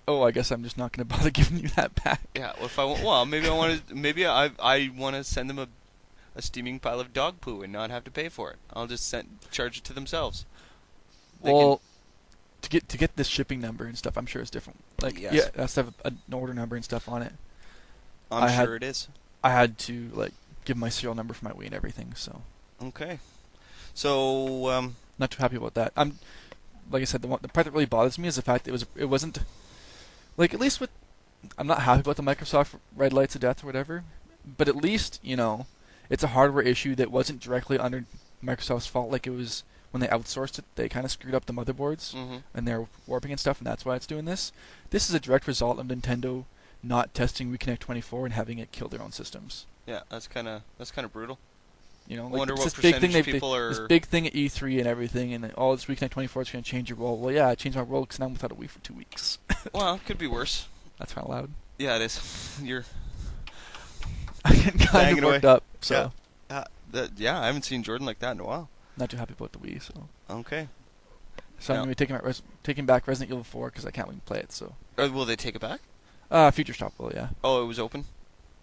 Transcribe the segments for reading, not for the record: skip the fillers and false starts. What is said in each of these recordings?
oh, I guess I'm just not going to bother giving you that back. Yeah, well, if I want, well, maybe I want to send them a steaming pile of dog poo and not have to pay for it. I'll just charge it to themselves. Well, to get this shipping number and stuff, I'm sure it's different. Like, yes. yeah, it has to have an order number and stuff on it. I'm sure it is. I had to like give my serial number for my Wii and everything. So. Okay. So. Not too happy about that. I'm, like I said, the part that really bothers me is the fact that it wasn't, like, at least with, I'm not happy about the Microsoft red lights of death or whatever, but at least, you know, it's a hardware issue that wasn't directly under Microsoft's fault. Like, it was when they outsourced it, they kind of screwed up the motherboards and they're warping and stuff, and that's why it's doing this. This is a direct result of Nintendo not testing Reconnect 24 and having it kill their own systems. Yeah, that's kind of brutal. You know, I like wonder what this big thing people are... This big thing at E3 and everything, and all this Reconnect 24 is going to change your world. Well, yeah, it changed my world because now I'm without a Wii for 2 weeks. Well, it could be worse. That's kind of loud. Yeah, it is. You're... I get kind of worked up, so... Yeah, I haven't seen Jordan like that in a while. Not too happy about the Wii, so... Okay. So I'm going to be taking back Resident Evil 4 because I can't even play it, so... Will they take it back? Future Stop will, yeah. Oh, it was open?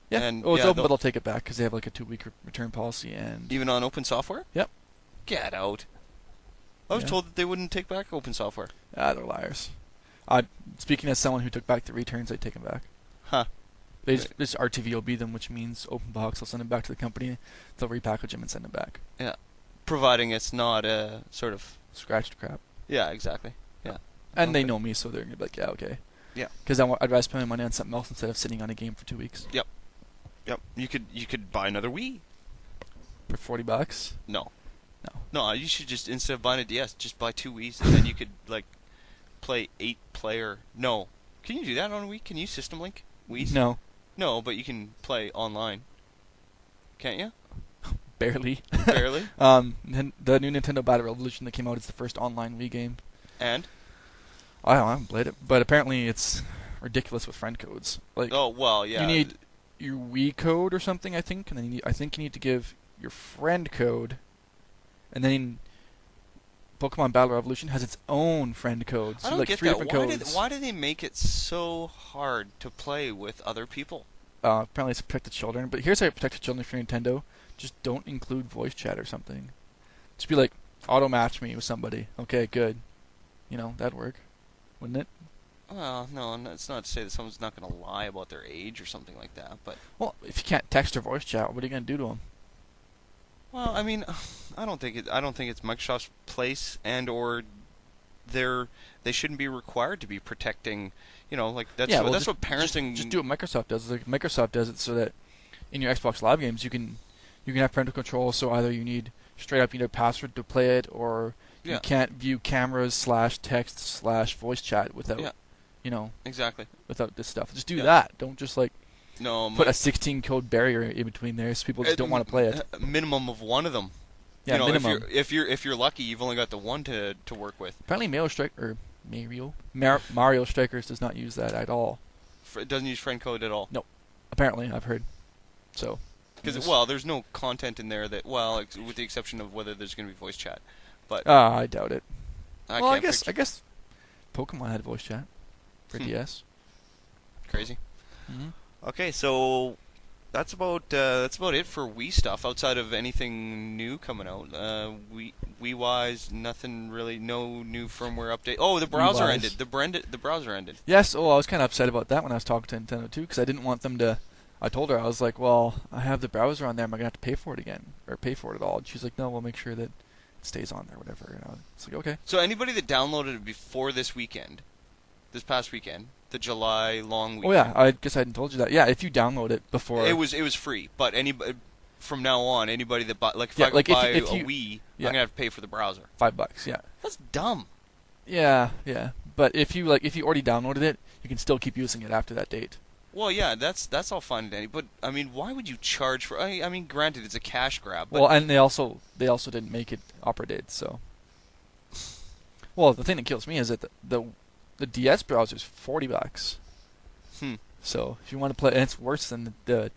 Yeah. And, it's open, but they'll take it back because they have like a 2-week return policy and... Even on open software? Yep. Get out. I was told that they wouldn't take back open software. They're liars. Speaking as someone who took back the returns, I'd take them back. Huh. They just RTVOB them, which means open box. They'll send them back to the company. They'll repackage them and send them back. Yeah. Providing it's not a sort of... Scratched crap. Yeah, exactly. Yeah. And they know me, so they're going to be like, yeah, okay. Yeah. Because I'd rather spend my money on something else instead of sitting on a game for 2 weeks. Yep. Yep. You could buy another Wii. For $40? No. No. No, you should just, instead of buying a DS, just buy 2 Wiis, and then you could, like, play 8-player... No. Can you do that on a Wii? Can you system link Wiis? No. No, but you can play online. Can't you? Barely. Barely? The new Nintendo Battle Revolution that came out is the first online Wii game. And? I haven't played it, but apparently it's ridiculous with friend codes. Like, oh, well, yeah. You need your Wii code or something, I think, and then I think you need to give your friend code, and then Pokemon Battle Revolution has its own friend code. So I don't like get 3 that. different codes. Why do they make it so hard to play with other people? Apparently it's to protect the children, but here's how you protect the children for Nintendo. Just don't include voice chat or something. Just be like, auto-match me with somebody. Okay, good. You know, that'd work. Wouldn't it? Well, no, it's not to say that someone's not going to lie about their age or something like that, but... Well, if you can't text or voice chat, what are you going to do to them? Well, I mean, I don't think it's Microsoft's place and/or they shouldn't be required to be protecting. You know, like that's what parenting. Just do what Microsoft does. Like Microsoft does it so that in your Xbox Live games you can have parental control. So either you need straight up a password to play it, or you can't view cameras / text / voice chat without exactly without this stuff. Just do that. Don't just like. No, put a 16 code barrier in between there, so people just don't want to play it. Minimum of one of them. Yeah, minimum. If you're lucky, you've only got the one to work with. Apparently, Mario Strikers does not use that at all. It doesn't use friend code at all. No, apparently I've heard. So. Because there's no content in there that with the exception of whether there's going to be voice chat, but. I doubt it. I guess Pokemon had voice chat for DS. Crazy. Mm-hmm. Okay, so that's about it for Wii stuff. Outside of anything new coming out, Wii-wise, nothing really. No new firmware update. Oh, the browser ended. The browser ended. Yes. Oh, I was kind of upset about that when I was talking to Nintendo too, because I didn't want them to. I told her, I was like, well, I have the browser on there. Am I gonna have to pay for it again, or pay for it at all? And she's like, no, we'll make sure that it stays on there, whatever. And I was like, okay. So anybody that downloaded it before this past weekend. The July long weekend. Oh yeah, I guess I hadn't told you that. Yeah, if you download it before, it was free. But from now on, anybody that buy if I buy a Wii, I'm gonna have to pay for the browser. $5. Yeah. That's dumb. Yeah. But if you already downloaded it, you can still keep using it after that date. Well, yeah, that's all fine and dandy. But I mean, why would you charge for? I mean, granted, it's a cash grab. But well, and they also didn't make it operated. So. Well, the thing that kills me is that the DS browser is $40. So if you want to play, and it's worse than the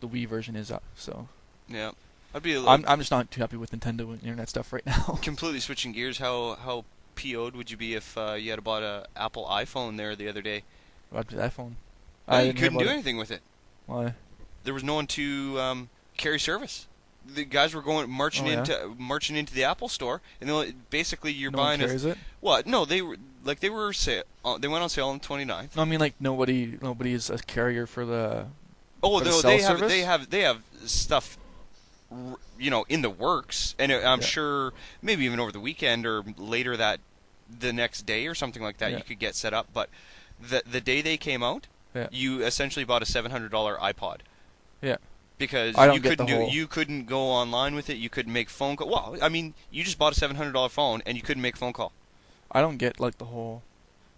Wii version is. So yeah, I'm just not too happy with Nintendo and internet stuff right now. Completely switching gears. How PO'd would you be if you had bought a Apple iPhone there the other day? About the iPhone. Well, I you didn't hear couldn't about do it. anything with it. Why? There was no one to carry service. The guys were going marching Oh, yeah? into the Apple store, and basically you're No one buying a. carries it? What? No, they were sale. They went on sale on the 29th. No, I mean like nobody is a carrier for the Oh for the no, cell service? they have stuff, in the works, and I'm Yeah. sure maybe even over the weekend or later the next day or something like that Yeah. you could get set up. But the day they came out, Yeah. you essentially bought a $700 iPod. Yeah. Because I don't you get couldn't the whole- you couldn't go online with it. You couldn't make phone call. Well, I mean, you just bought a $700 phone and you couldn't make a phone call. I don't get like the whole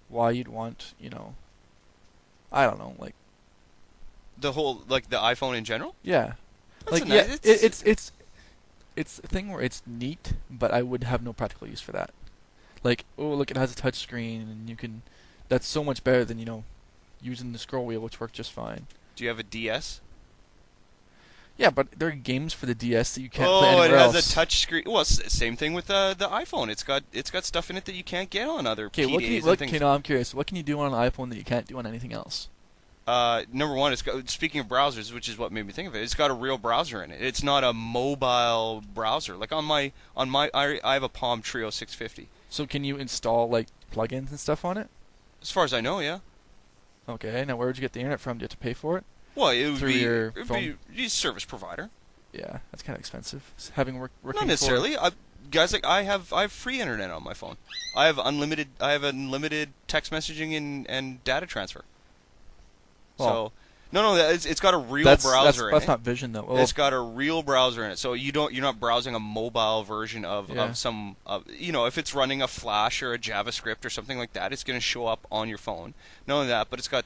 why you'd want, I don't know, like The whole the iPhone in general. yeah. That's Like a yeah, nice- it's a thing where it's neat, but I would have no practical use for that. Like, oh look, it has a touch screen and you can that's so much better than, using the scroll wheel, which works just fine. Do you have a DS? Yeah, but there are games for the DS that you can't play Oh, it anywhere has else. a touch screen. Well, same thing with the iPhone. It's got stuff in it that you can't get on other Okay, PDAs and things. okay, no, I'm curious. What can you do on an iPhone that you can't do on anything else? Number one, speaking of browsers, which is what made me think of it. It's got a real browser in it. It's not a mobile browser. Like I have a Palm Trio 650. So can you install like plugins and stuff on it? As far as I know, yeah. Okay, now where would you get the internet from? Do you have to pay for it? Well, it would Through your it'd phone? be a service provider. Yeah, that's kind of expensive. Having working Not necessarily. Guys, like I have free internet on my phone. I have unlimited text messaging and data transfer. Well, no, it's got a real that's browser in that's it. not Vision though. Well, It's got a real browser in it, so you're not browsing a mobile version of some if it's running a Flash or a JavaScript or something like that, it's going to show up on your phone. Not only that, but it's got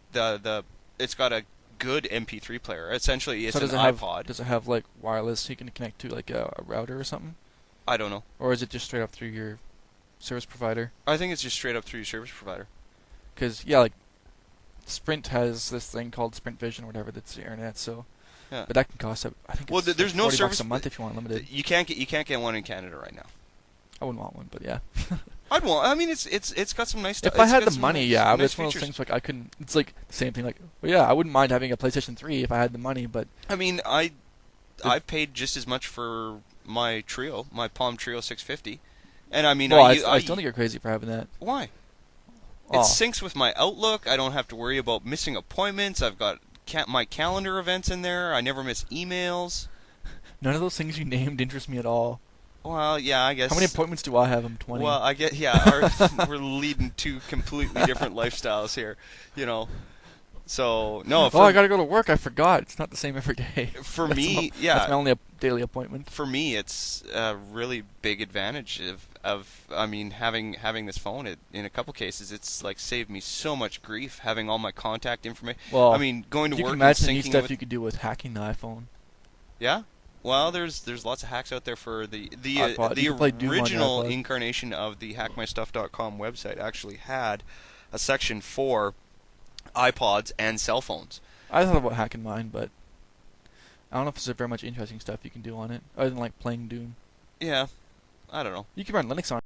it's got a good MP3 player. Essentially, it's so does an it have, iPod. Does it have like wireless so you can connect to like a router or something? I don't know. Or is it just straight up through your service provider? I think it's just straight up through your service provider. Because yeah, like Sprint has this thing called Sprint Vision or whatever that's the internet. So, Yeah. but that can cost I think Well, it's there's like no 40 bucks service a month if you want unlimited. You can't get one in Canada right now. I wouldn't want one, but yeah. I'd want. I mean, it's got some nice stuff. If I It's had got the some money, nice, yeah, but nice it's one of those features. things like I couldn't. It's like the same thing. Like, well, yeah, I wouldn't mind having a PlayStation 3 if I had the money, but I mean, I paid just as much for my Palm Trio 650, and I mean, well, I still think you're crazy for having that. why? Oh. It syncs with my Outlook. I don't have to worry about missing appointments. I've got my calendar events in there. I never miss emails. None of those things you named interest me at all. Well, yeah, I guess. How many appointments do I have? I'm 20. Well, I get we're leading two completely different lifestyles here, So no, I gotta go to work. I forgot. It's not the same every day. For That's me, that's my only daily appointment. For me, it's a really big advantage of having this phone. In a couple cases, it's like saved me so much grief having all my contact information. Well, I mean, going to you work can and imagine the neat syncing stuff with you could do with hacking the iPhone. Yeah. Well, there's lots of hacks out there for the iPod. You can play Doom on your original iPod. incarnation of the HackMyStuff.com website actually had a section for iPods and cell phones. I thought about hacking mine, but I don't know if there's very much interesting stuff you can do on it other than like playing Doom. Yeah, I don't know. You can run Linux on it.